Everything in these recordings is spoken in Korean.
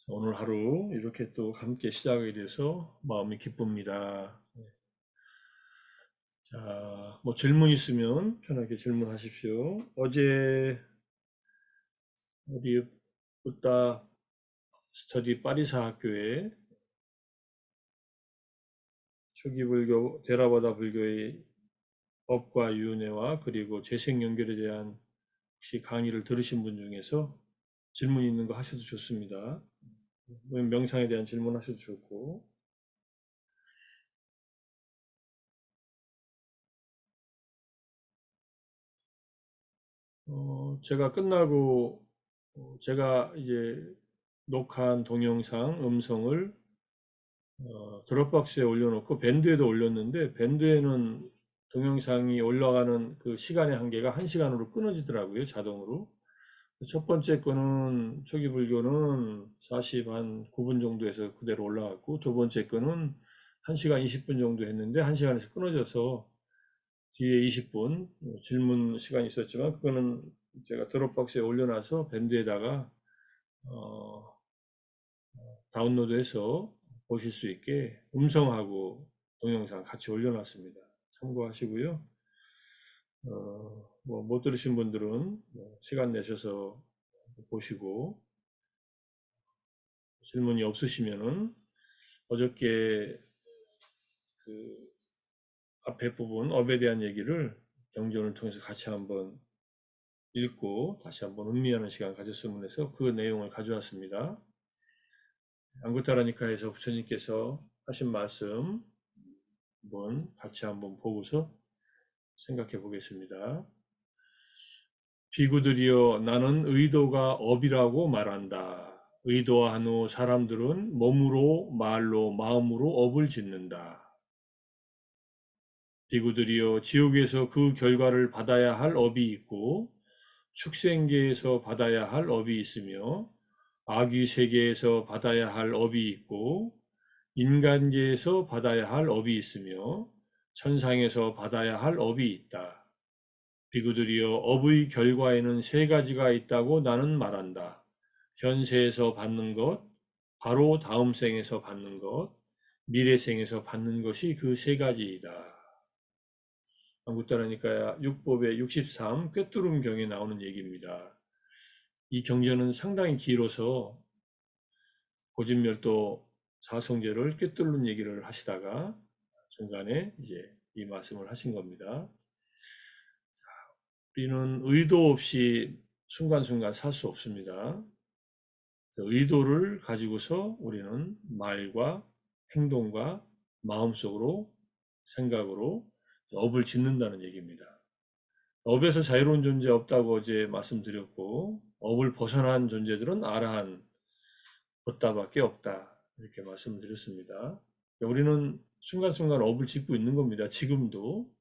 오늘 하루 이렇게 또 함께 시작하게 돼서 마음이 기쁩니다. 자, 뭐 질문 있으면 편하게 질문하십시오. 어제 우리 부다 스터디 파리사 학교에 초기 불교, 데라와다 불교의 법과 윤회와 그리고 재생 연결에 대한 혹시 강의를 들으신 분 중에서 질문 있는 거 하셔도 좋습니다. 명상에 대한 질문 하셔도 좋고. 제가 끝나고 제가 이제 녹화한 동영상 음성을 드롭박스에 올려놓고 밴드에도 올렸는데 밴드에는 동영상이 올라가는 그 시간의 한계가 1시간으로 끊어지더라고요, 자동으로. 첫 번째 거는 초기 불교는 40 한 9분 정도에서 그대로 올라갔고, 두 번째 거는 1시간 20분 정도 했는데 1시간에서 끊어져서 뒤에 20분 질문 시간이 있었지만 그거는 제가 드롭박스에 올려놔서 밴드에다가 어, 다운로드해서 보실 수 있게 음성하고 동영상 같이 올려놨습니다. 참고하시고요. 뭐못 들으신 분들은 뭐 시간 내셔서 보시고 질문이 없으시면은 어저께 그 앞에 부분 업에 대한 얘기를 경전을 통해서 같이 한번 읽고 다시 한번 음미하는 시간 가졌으면 해서 그 내용을 가져왔습니다. 안구타라니카에서 부처님께서 하신 말씀 한번 같이 한번 보고서 생각해 보겠습니다. 비구들이여 나는 의도가 업이라고 말한다. 의도한 후 사람들은 몸으로 말로 마음으로 업을 짓는다. 비구들이여 지옥에서 그 결과를 받아야 할 업이 있고 축생계에서 받아야 할 업이 있으며 아귀 세계에서 받아야 할 업이 있고 인간계에서 받아야 할 업이 있으며 천상에서 받아야 할 업이 있다. 비구들이여 업의 결과에는 세 가지가 있다고 나는 말한다. 현세에서 받는 것, 바로 다음 생에서 받는 것, 미래 생에서 받는 것이 그 세 가지이다. 한국따라니까 육법의 63 꿰뚫음경에 나오는 얘기입니다. 이 경전은 상당히 길어서 고진멸도 사성제를 꿰뚫는 얘기를 하시다가 중간에 이제 이 말씀을 하신 겁니다. 우리는 의도 없이 순간순간 살 수 없습니다. 의도를 가지고서 우리는 말과 행동과 마음속으로 생각으로 업을 짓는다는 얘기입니다. 업에서 자유로운 존재 없다고 어제 말씀드렸고 업을 벗어난 존재들은 아라한 걷다밖에 없다 이렇게 말씀드렸습니다. 우리는 순간순간 업을 짓고 있는 겁니다. 지금도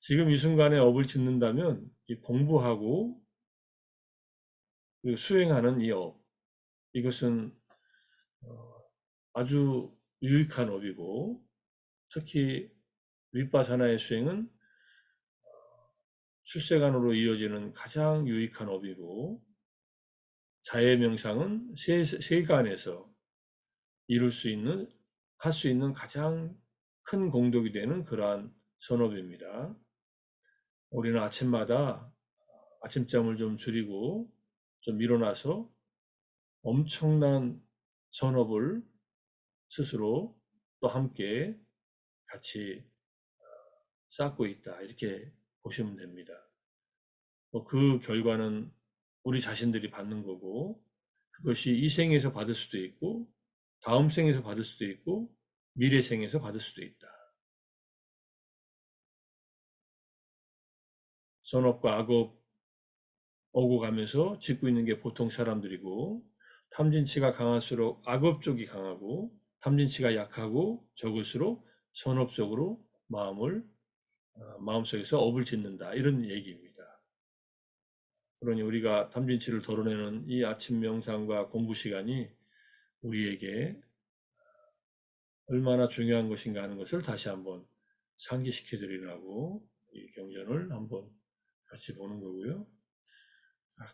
지금 이 순간에 업을 짓는다면 이 공부하고 수행하는 이 업, 이것은 아주 유익한 업이고 특히 윗바사나의 수행은 출세간으로 이어지는 가장 유익한 업이고 자해 명상은 세간에서 이룰 수 있는 할 수 있는 가장 큰 공덕이 되는 그러한 선업입니다. 우리는 아침마다 아침잠을 좀 줄이고 좀 일어나서 엄청난 선업을 스스로 또 함께 같이 쌓고 있다. 이렇게 보시면 됩니다. 그 결과는 우리 자신들이 받는 거고, 그것이 이 생에서 받을 수도 있고, 다음 생에서 받을 수도 있고, 미래 생에서 받을 수도 있다. 선업과 악업 오고 가면서 짓고 있는 게 보통 사람들이고, 탐진치가 강할수록 악업 쪽이 강하고, 탐진치가 약하고 적을수록 선업 쪽으로 마음속에서 업을 짓는다. 이런 얘기입니다. 그러니 우리가 탐진치를 덜어내는 이 아침 명상과 공부 시간이 우리에게 얼마나 중요한 것인가 하는 것을 다시 한번 상기시켜 드리려고 이 경전을 한번 같이 보는 거고요.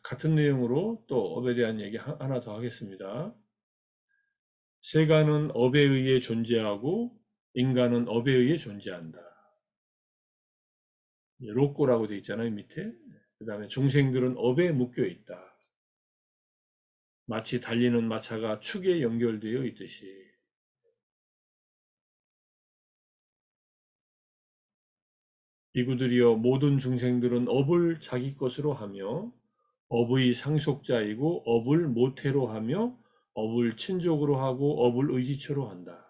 같은 내용으로 또 업에 대한 얘기 하나 더 하겠습니다. 세간은 업에 의해 존재하고 인간은 업에 의해 존재한다. 로꼬라고 되어 있잖아요, 밑에. 그 다음에 중생들은 업에 묶여 있다. 마치 달리는 마차가 축에 연결되어 있듯이. 이구들이여 모든 중생들은 업을 자기 것으로 하며 업의 상속자이고 업을 모태로 하며 업을 친족으로 하고 업을 의지처로 한다.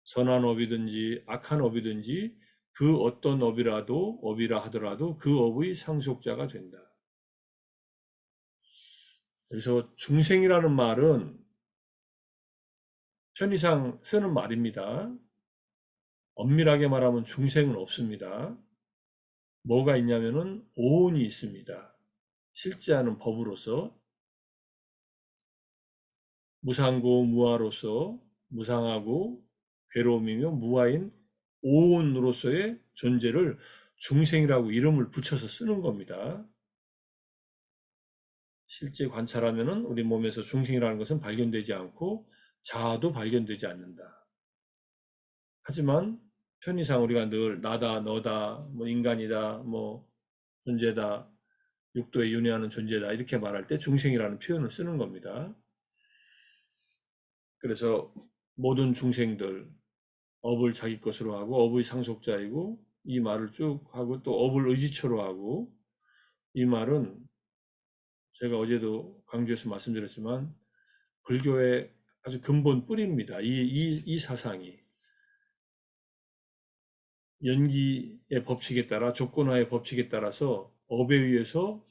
선한 업이든지 악한 업이든지 그 어떤 업이라 하더라도 그 업의 상속자가 된다. 그래서 중생이라는 말은 편의상 쓰는 말입니다. 엄밀하게 말하면 중생은 없습니다. 뭐가 있냐면은 오온이 있습니다. 실제하는 법으로서 무상고 무아로서 무상하고 괴로움이며 무아인 오온으로서의 존재를 중생이라고 이름을 붙여서 쓰는 겁니다. 실제 관찰하면은 우리 몸에서 중생이라는 것은 발견되지 않고 자아도 발견되지 않는다. 하지만 편의상 우리가 늘 나다, 너다, 뭐 인간이다, 뭐 존재다, 육도에 윤회하는 존재다 이렇게 말할 때 중생이라는 표현을 쓰는 겁니다. 그래서 모든 중생들 업을 자기 것으로 하고 업의 상속자이고 이 말을 쭉 하고 또 업을 의지처로 하고 이 말은 제가 어제도 강조해서 말씀드렸지만 불교의 아주 근본 뿌리입니다. 이 사상이 연기의 법칙에 따라 조건화의 법칙에 따라서 업에 의해서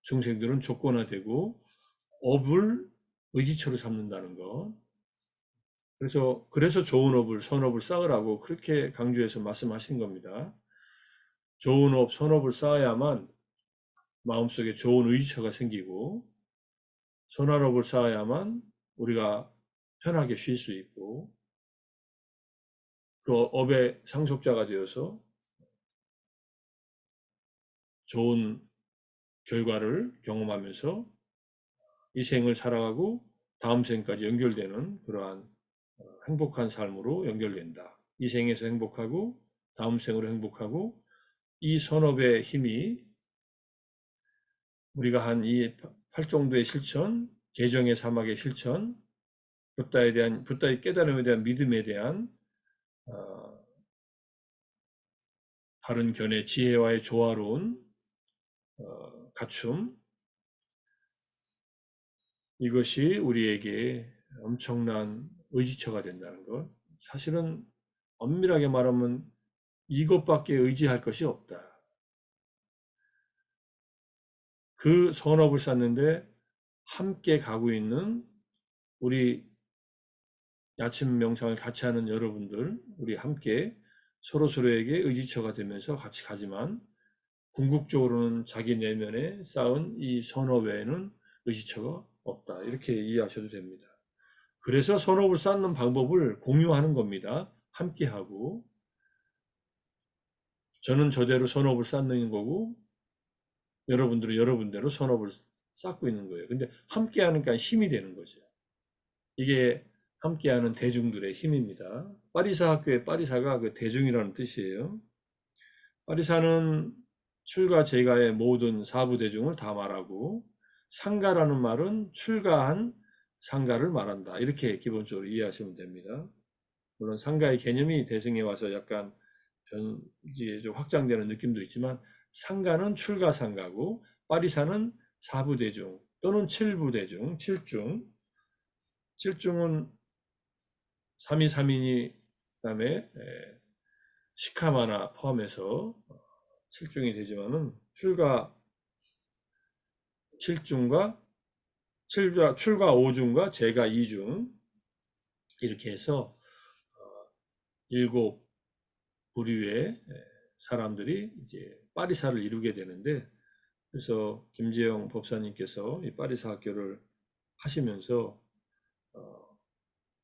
중생들은 조건화되고 업을 의지처로 삼는다는 것. 그래서 좋은 업을 선업을 쌓으라고 그렇게 강조해서 말씀하신 겁니다. 좋은 업, 선업을 쌓아야만 마음속에 좋은 의지처가 생기고 선한 업을 쌓아야만 우리가 편하게 쉴 수 있고 그 업의 상속자가 되어서 좋은 결과를 경험하면서 이 생을 살아가고 다음 생까지 연결되는 그러한 행복한 삶으로 연결된다. 이 생에서 행복하고 다음 생으로 행복하고 이 선업의 힘이 우리가 한 이 팔정도의 실천, 개정의 사막의 실천, 붓다의 깨달음에 대한 믿음에 대한 바른 견해, 지혜와의 조화로운 갖춤, 이것이 우리에게 엄청난 의지처가 된다는 것. 사실은 엄밀하게 말하면 이것밖에 의지할 것이 없다. 그 선업을 쌓는데 함께 가고 있는 우리 아침 명상을 같이 하는 여러분들, 우리 함께 서로서로에게 의지처가 되면서 같이 가지만 궁극적으로는 자기 내면에 쌓은 이 선업 외에는 의지처가 없다. 이렇게 이해하셔도 됩니다. 그래서 선업을 쌓는 방법을 공유하는 겁니다. 함께하고 저는 저대로 선업을 쌓는 거고 여러분들은 여러분대로 선업을 쌓고 있는 거예요. 근데 함께하니까 힘이 되는 거죠. 이게 함께하는 대중들의 힘입니다. 파리사 학교의 파리사가 그 대중이라는 뜻이에요. 파리사는 출가 제가의 모든 사부 대중을 다 말하고 상가라는 말은 출가한 상가를 말한다. 이렇게 기본적으로 이해하시면 됩니다. 물론 상가의 개념이 대승에 와서 약간 이제 좀 확장되는 느낌도 있지만 상가는 출가 상가고 파리사는 사부 대중 또는 칠부 대중, 칠중. 칠중은 삼위삼인이 그다음에 시카마나 포함해서 칠중이 되지만은 칠중과 출가 오중과 제가 이중 이렇게 해서 일곱 부류의 사람들이 이제 파리사를 이루게 되는데 그래서 김재영 법사님께서 이 파리사 학교를 하시면서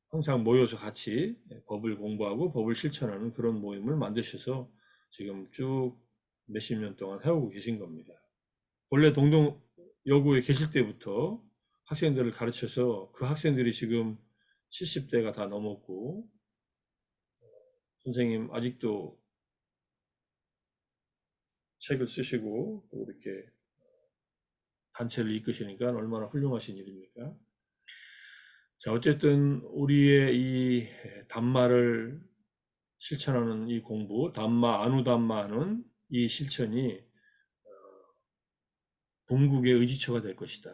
항상 모여서 같이 법을 공부하고 법을 실천하는 그런 모임을 만드셔서 지금 쭉 몇십 년 동안 해오고 계신 겁니다. 원래 동동 여고에 계실 때부터 학생들을 가르쳐서 그 학생들이 지금 70대가 다 넘었고, 선생님 아직도 책을 쓰시고 또 이렇게 단체를 이끄시니까 얼마나 훌륭하신 일입니까? 자, 어쨌든 우리의 이 담마를 실천하는 이 공부, 담마, 아누담마는 이 실천이 궁극의 의지처가 될 것이다.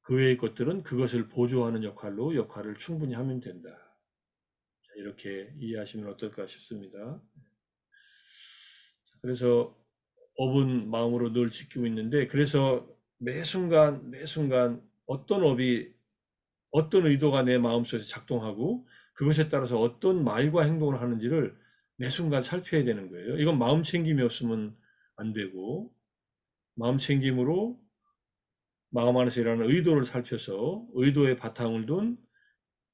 그 외의 것들은 그것을 보조하는 역할을 충분히 하면 된다. 자, 이렇게 이해하시면 어떨까 싶습니다. 그래서 업은 마음으로 늘 지키고 있는데, 그래서 매 순간 어떤 업이, 어떤 의도가 내 마음속에서 작동하고 그것에 따라서 어떤 말과 행동을 하는지를 매 순간 살펴야 되는 거예요. 이건 마음 챙김이 없으면 안 되고, 마음 챙김으로 마음 안에서 일어나는 의도를 살펴서 의도의 바탕을 둔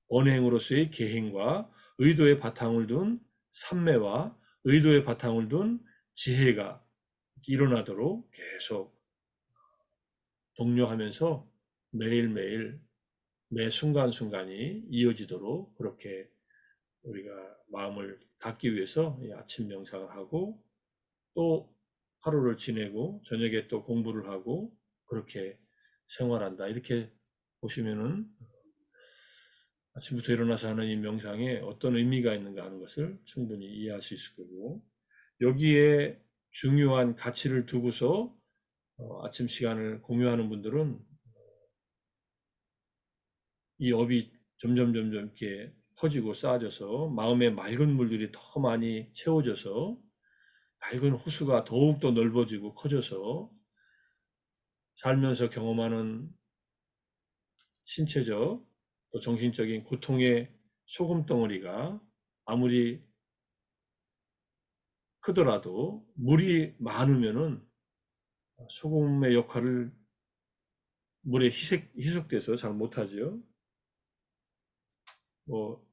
언행으로서의 계행과 의도의 바탕을 둔 삼매와 의도의 바탕을 둔 지혜가 일어나도록 계속 독려하면서 매일매일 매 순간순간이 이어지도록 그렇게 우리가 마음을 닫기 위해서 아침 명상을 하고 또 하루를 지내고 저녁에 또 공부를 하고 그렇게 생활한다. 이렇게 보시면은 아침부터 일어나서 하는 이 명상에 어떤 의미가 있는가 하는 것을 충분히 이해할 수 있을 거고, 여기에 중요한 가치를 두고서 아침 시간을 공유하는 분들은 이 업이 점점 이렇게 커지고 쌓아져서 마음의 맑은 물들이 더 많이 채워져서 맑은 호수가 더욱더 넓어지고 커져서 살면서 경험하는 신체적 또 정신적인 고통의 소금덩어리가 아무리 크더라도 물이 많으면은 소금의 역할을 물에 희석돼서 잘 못하죠. 뭐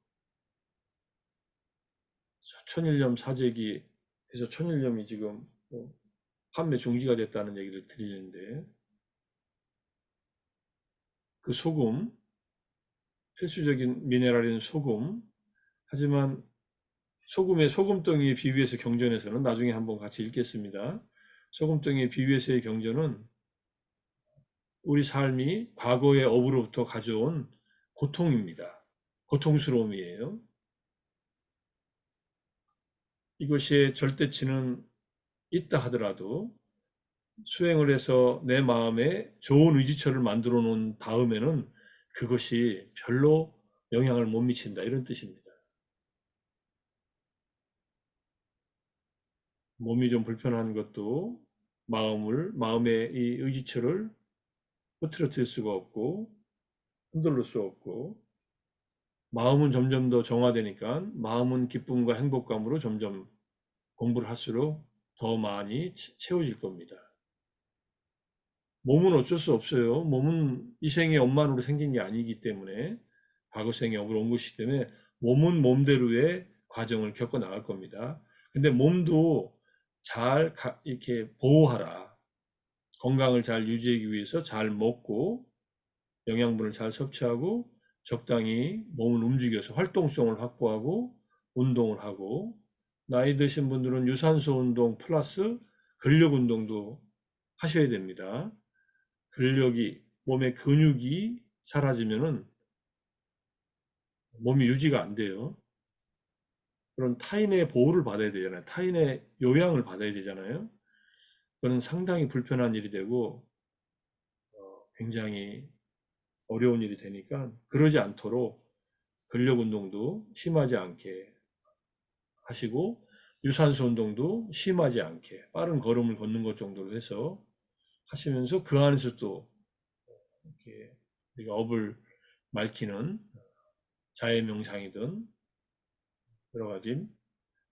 천일염 사재기에서 천일염이 지금 판매 중지가 됐다는 얘기를 드리는데, 그 소금, 필수적인 미네랄인 소금, 하지만 소금의 소금덩이에 비유해서 경전에서는 나중에 한번 같이 읽겠습니다. 소금덩이에 비유해서의 경전은 우리 삶이 과거의 업으로부터 가져온 고통입니다. 고통스러움이에요. 이것이 절대치는 있다 하더라도 수행을 해서 내 마음에 좋은 의지처를 만들어 놓은 다음에는 그것이 별로 영향을 못 미친다. 이런 뜻입니다. 몸이 좀 불편한 것도 마음의 이 의지처를 흐트러뜨릴 수가 없고 흔들릴 수 없고, 마음은 점점 더 정화되니까 마음은 기쁨과 행복감으로 점점 공부를 할수록 더 많이 채워질 겁니다. 몸은 어쩔 수 없어요. 몸은 이 생의 업만으로 생긴 게 아니기 때문에, 과거 생의 업으로 온 것이기 때문에 몸은 몸대로의 과정을 겪어 나갈 겁니다. 근데 몸도 잘 이렇게 보호하라. 건강을 잘 유지하기 위해서 잘 먹고 영양분을 잘 섭취하고 적당히 몸을 움직여서 활동성을 확보하고 운동을 하고, 나이 드신 분들은 유산소 운동 플러스 근력 운동도 하셔야 됩니다. 몸의 근육이 사라지면은 몸이 유지가 안 돼요. 그런 타인의 보호를 받아야 되잖아요. 타인의 요양을 받아야 되잖아요. 그건 상당히 불편한 일이 되고 굉장히 어려운 일이 되니까 그러지 않도록 근력 운동도 심하지 않게 하시고 유산소 운동도 심하지 않게 빠른 걸음을 걷는 것 정도로 해서 하시면서 그 안에서 또 이렇게 우리가 업을 밝히는 자해 명상이든 여러 가지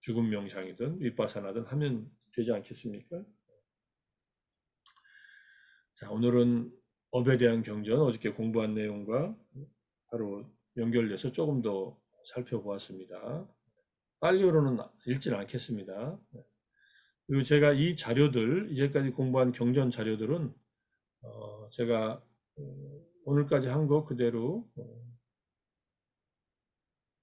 죽음 명상이든 윗바사나든 하면 되지 않겠습니까? 자, 오늘은 업에 대한 경전, 어저께 공부한 내용과 바로 연결돼서 조금 더 살펴보았습니다. 빨리로는 읽지는 않겠습니다. 그리고 제가 이 자료들, 이제까지 공부한 경전 자료들은 제가 오늘까지 한 거 그대로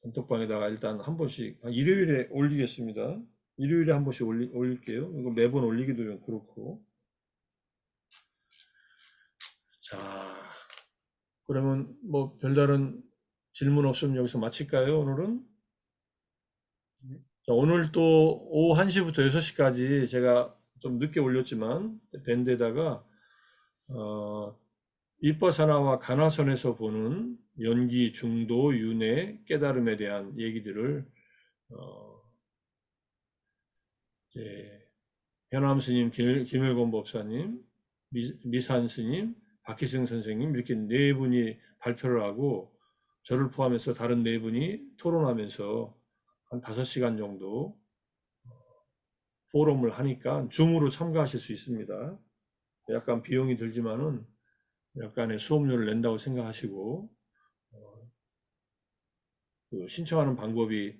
단톡방에다가 일단 한 번씩 일요일에 올리겠습니다. 일요일에 한 번씩 올릴게요. 이거 매번 올리기도 좀 그렇고. 자, 그러면 뭐 별다른 질문 없으면 여기서 마칠까요? 오늘은? 자, 오늘 또 오후 1시부터 6시까지 제가 좀 늦게 올렸지만 밴드에다가 위퍼사나와 가나선에서 보는 연기, 중도, 윤회, 깨달음에 대한 얘기들을 이제 현암 스님, 김일권 법사님, 미산 스님, 박희승 선생님 이렇게 네 분이 발표를 하고 저를 포함해서 다른 네 분이 토론하면서 한 5시간 정도 포럼을 하니까 줌으로 참가하실 수 있습니다. 약간 비용이 들지만은 약간의 수업료를 낸다고 생각하시고 그 신청하는 방법이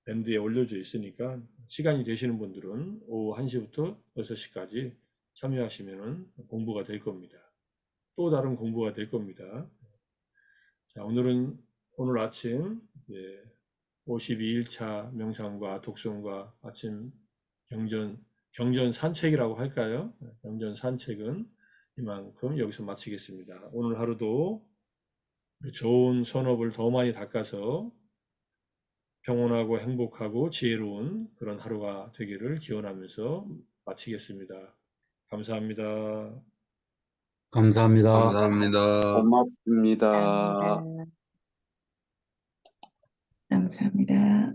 밴드에 올려져 있으니까 시간이 되시는 분들은 오후 1시부터 6시까지 참여하시면 공부가 될 겁니다. 또 다른 공부가 될 겁니다. 자, 오늘 아침 52일차 명상과 독성과 아침 경전 산책이라고 할까요? 경전 산책은 이만큼 여기서 마치겠습니다. 오늘 하루도 좋은 선업을 더 많이 닦아서 평온하고 행복하고 지혜로운 그런 하루가 되기를 기원하면서 마치겠습니다. 감사합니다. 감사합니다. 감사합니다. 고맙습니다. 감사합니다. 감사합니다.